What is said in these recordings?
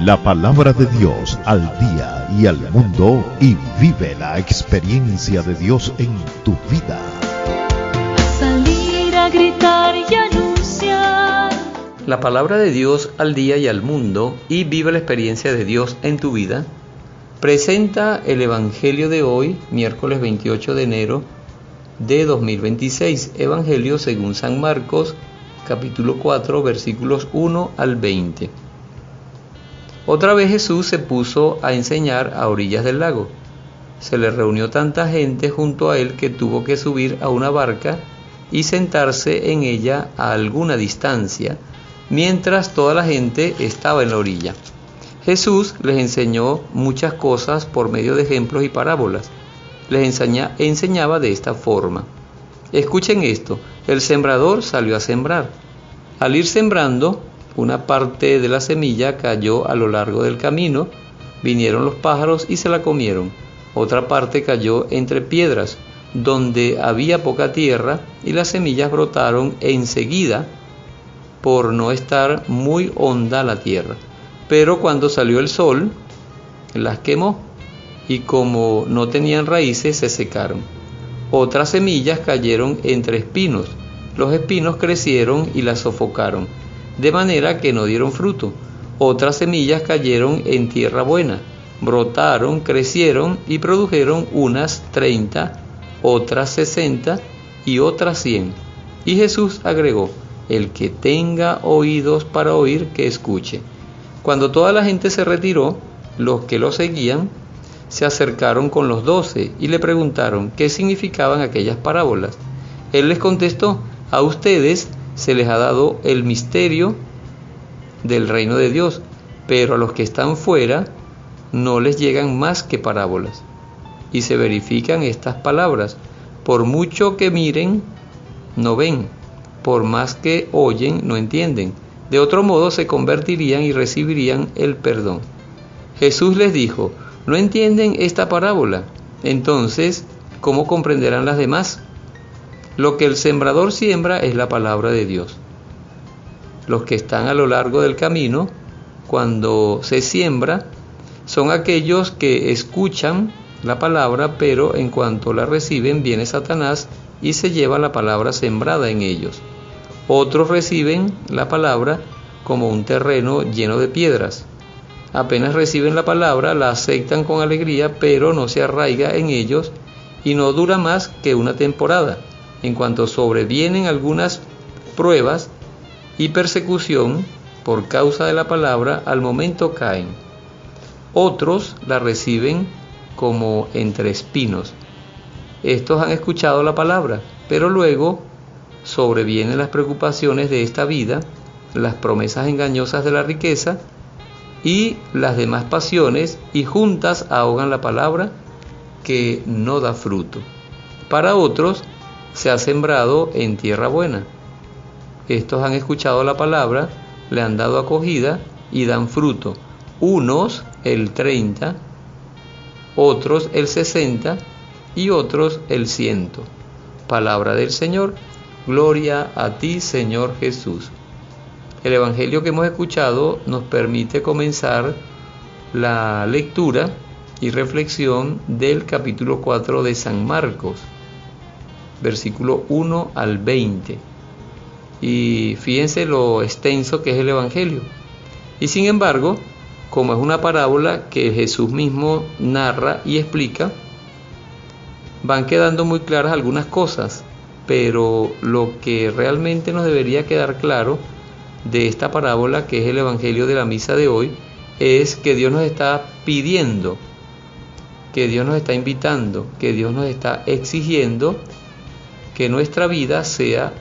la palabra de Dios al día y al mundo, y vive la experiencia de Dios en tu vida. Salir a gritar y anunciar La palabra de Dios al día y al mundo, y vive la experiencia de Dios en tu vida, presenta el Evangelio de hoy, miércoles 28 de enero de 2026, Evangelio según San Marcos, capítulo 4, versículos 1 al 20. Otra vez Jesús se puso a enseñar a orillas del lago. Se le reunió tanta gente junto a él que tuvo que subir a una barca y sentarse en ella a alguna distancia, mientras toda la gente estaba en la orilla. Jesús les enseñó muchas cosas por medio de ejemplos y parábolas. Les enseñaba de esta forma. Escuchen esto: el sembrador salió a sembrar. Al ir sembrando, una parte de la semilla cayó a lo largo del camino, vinieron los pájaros y se la comieron. Otra parte cayó entre piedras, donde había poca tierra, y las semillas brotaron enseguida por no estar muy honda la tierra. Pero cuando salió el sol, las quemó, y como no tenían raíces, se secaron. Otras semillas cayeron entre espinos. Los espinos crecieron y las sofocaron, de manera que no dieron fruto. Otras semillas cayeron en tierra buena, brotaron, crecieron y produjeron unas 30, otras 60 y otras 100. Y Jesús agregó: el que tenga oídos para oír, que escuche. Cuando toda la gente se retiró, los que lo seguían se acercaron con los 12 y le preguntaron qué significaban aquellas parábolas. Él les contestó: a ustedes se les ha dado el misterio del reino de Dios, pero a los que están fuera no les llegan más que parábolas. Y se verifican estas palabras: por mucho que miren, no ven; por más que oyen, no entienden. De otro modo se convertirían y recibirían el perdón. Jesús les dijo: ¿no entienden esta parábola? Entonces, ¿cómo comprenderán las demás? Lo que el sembrador siembra es la palabra de Dios. Los que están a lo largo del camino, cuando se siembra, son aquellos que escuchan la palabra, pero en cuanto la reciben, viene Satanás y se lleva la palabra sembrada en ellos. Otros reciben la palabra como un terreno lleno de piedras. Apenas reciben la palabra, la aceptan con alegría, pero no se arraiga en ellos y no dura más que una temporada. En cuanto sobrevienen algunas pruebas y persecución por causa de la palabra, al momento caen. Otros la reciben como entre espinos. Estos han escuchado la palabra, pero luego sobrevienen las preocupaciones de esta vida, las promesas engañosas de la riqueza y las demás pasiones, y juntas ahogan la palabra, que no da fruto. Para otros se ha sembrado en tierra buena. Estos han escuchado la palabra, le han dado acogida y dan fruto. Unos el 30, otros el 60 y otros el 100. Palabra del Señor. Gloria a ti, Señor Jesús. El Evangelio que hemos escuchado nos permite comenzar la lectura y reflexión del capítulo 4 de San Marcos, versículo 1 al 20. Y fíjense lo extenso que es el Evangelio. Y sin embargo, como es una parábola que Jesús mismo narra y explica, van quedando muy claras algunas cosas, pero lo que realmente nos debería quedar claro de esta parábola, que es el Evangelio de la misa de hoy, es que Dios nos está pidiendo, que Dios nos está invitando, que Dios nos está exigiendo que nuestra vida sea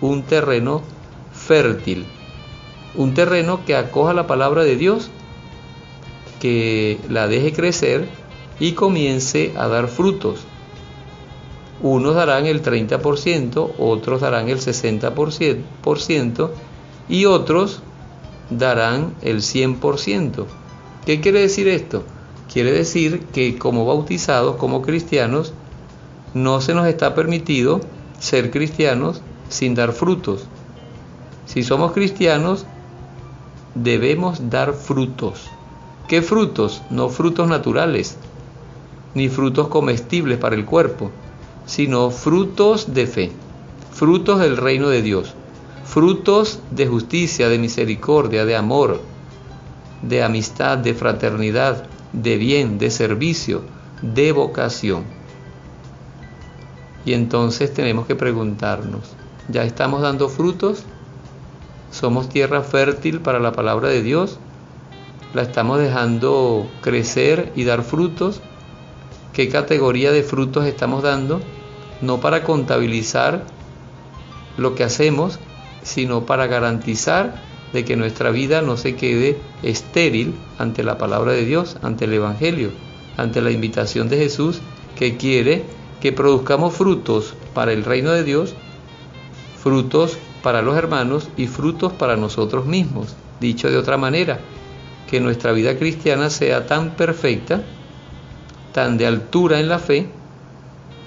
un terreno fértil, un terreno que acoja la palabra de Dios, que la deje crecer y comience a dar frutos. Unos darán el 30%, otros darán el 60% y otros darán el 100%. ¿Qué quiere decir esto? Quiere decir que como bautizados, como cristianos, no se nos está permitido ser cristianos sin dar frutos. Si somos cristianos, debemos dar frutos. ¿Qué frutos? No frutos naturales, ni frutos comestibles para el cuerpo, sino frutos de fe, frutos del reino de Dios, frutos de justicia, de misericordia, de amor, de amistad, de fraternidad, de bien, de servicio, de vocación. Y entonces tenemos que preguntarnos, ¿ya estamos dando frutos? ¿Somos tierra fértil para la palabra de Dios? ¿La estamos dejando crecer y dar frutos? ¿Qué categoría de frutos estamos dando? No para contabilizar lo que hacemos, sino para garantizar de que nuestra vida no se quede estéril ante la palabra de Dios, ante el Evangelio, ante la invitación de Jesús, que quiere que produzcamos frutos para el reino de Dios, frutos para los hermanos y frutos para nosotros mismos. Dicho de otra manera, que nuestra vida cristiana sea tan perfecta, tan de altura en la fe,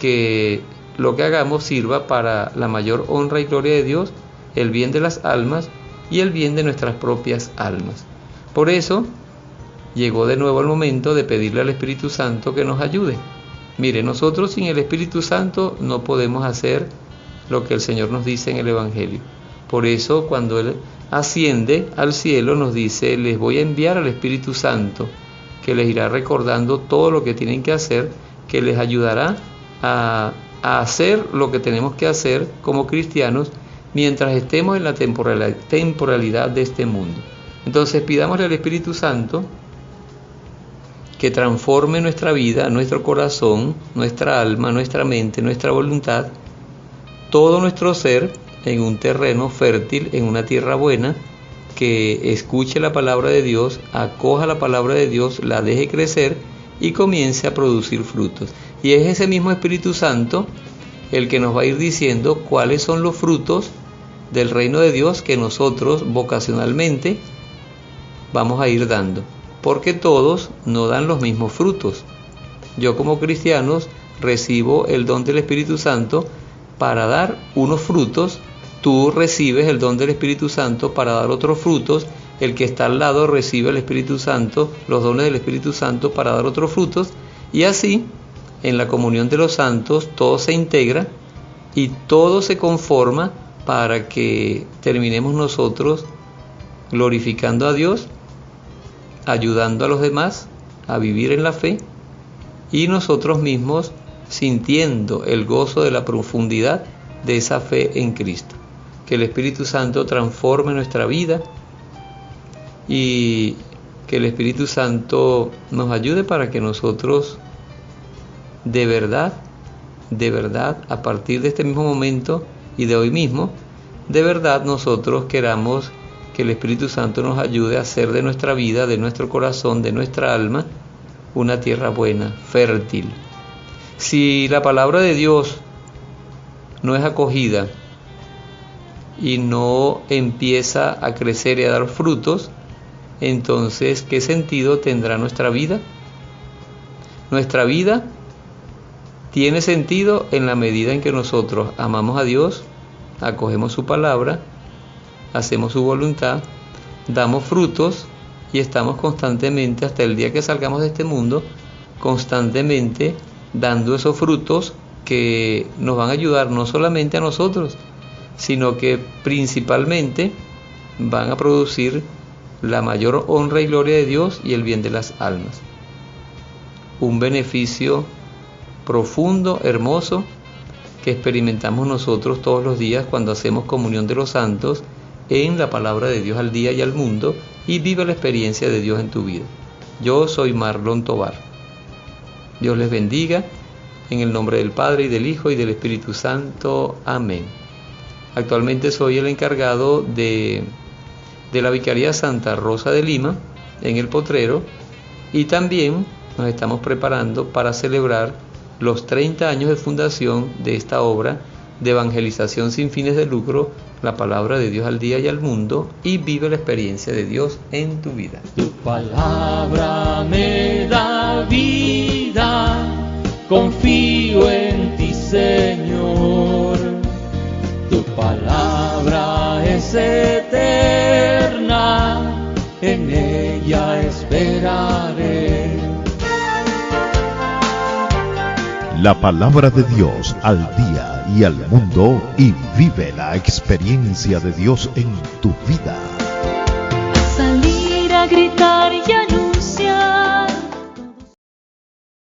que lo que hagamos sirva para la mayor honra y gloria de Dios, el bien de las almas y el bien de nuestras propias almas. Por eso llegó de nuevo el momento de pedirle al Espíritu Santo que nos ayude. Mire, nosotros sin el Espíritu Santo no podemos hacer lo que el Señor nos dice en el Evangelio. Por eso cuando Él asciende al cielo nos dice: les voy a enviar al Espíritu Santo, que les irá recordando todo lo que tienen que hacer, que les ayudará a hacer lo que tenemos que hacer como cristianos mientras estemos en la temporalidad de este mundo. Entonces pidámosle al Espíritu Santo que transforme nuestra vida, nuestro corazón, nuestra alma, nuestra mente, nuestra voluntad, todo nuestro ser en un terreno fértil, en una tierra buena, que escuche la palabra de Dios, acoja la palabra de Dios, la deje crecer y comience a producir frutos. Y es ese mismo Espíritu Santo el que nos va a ir diciendo cuáles son los frutos del reino de Dios que nosotros vocacionalmente vamos a ir dando, porque todos no dan los mismos frutos. Yo como cristiano recibo el don del Espíritu Santo para dar unos frutos, tú recibes el don del Espíritu Santo para dar otros frutos, el que está al lado recibe el Espíritu Santo, los dones del Espíritu Santo para dar otros frutos, y así en la comunión de los santos todo se integra y todo se conforma para que terminemos nosotros glorificando a Dios, ayudando a los demás a vivir en la fe y nosotros mismos sintiendo el gozo de la profundidad de esa fe en Cristo. Que el Espíritu Santo transforme nuestra vida y que el Espíritu Santo nos ayude para que nosotros de verdad, a partir de este mismo momento y de hoy mismo, de verdad nosotros queramos que el Espíritu Santo nos ayude a hacer de nuestra vida, de nuestro corazón, de nuestra alma, una tierra buena, fértil. Si la palabra de Dios no es acogida y no empieza a crecer y a dar frutos, entonces, ¿qué sentido tendrá nuestra vida? Nuestra vida tiene sentido en la medida en que nosotros amamos a Dios, acogemos su palabra, hacemos su voluntad, damos frutos y estamos constantemente, hasta el día que salgamos de este mundo, constantemente dando esos frutos que nos van a ayudar no solamente a nosotros, sino que principalmente van a producir la mayor honra y gloria de Dios y el bien de las almas. Un beneficio profundo, hermoso, que experimentamos nosotros todos los días cuando hacemos comunión de los santos en la palabra de Dios al día y al mundo, y vive la experiencia de Dios en tu vida. Yo soy Marlon Tovar. Dios les bendiga, en el nombre del Padre, y del Hijo, y del Espíritu Santo. Amén. Actualmente soy el encargado de la Vicaría Santa Rosa de Lima, en El Potrero, y también nos estamos preparando para celebrar los 30 años de fundación de esta obra de evangelización sin fines de lucro, la palabra de Dios al día y al mundo, y vive la experiencia de Dios en tu vida. Tu palabra me da vida, confío en ti, Señor. Tu palabra es eterna, en ella es esperaré. La palabra de Dios al día y al mundo, y vive la experiencia de Dios en tu vida. Salir a gritar y a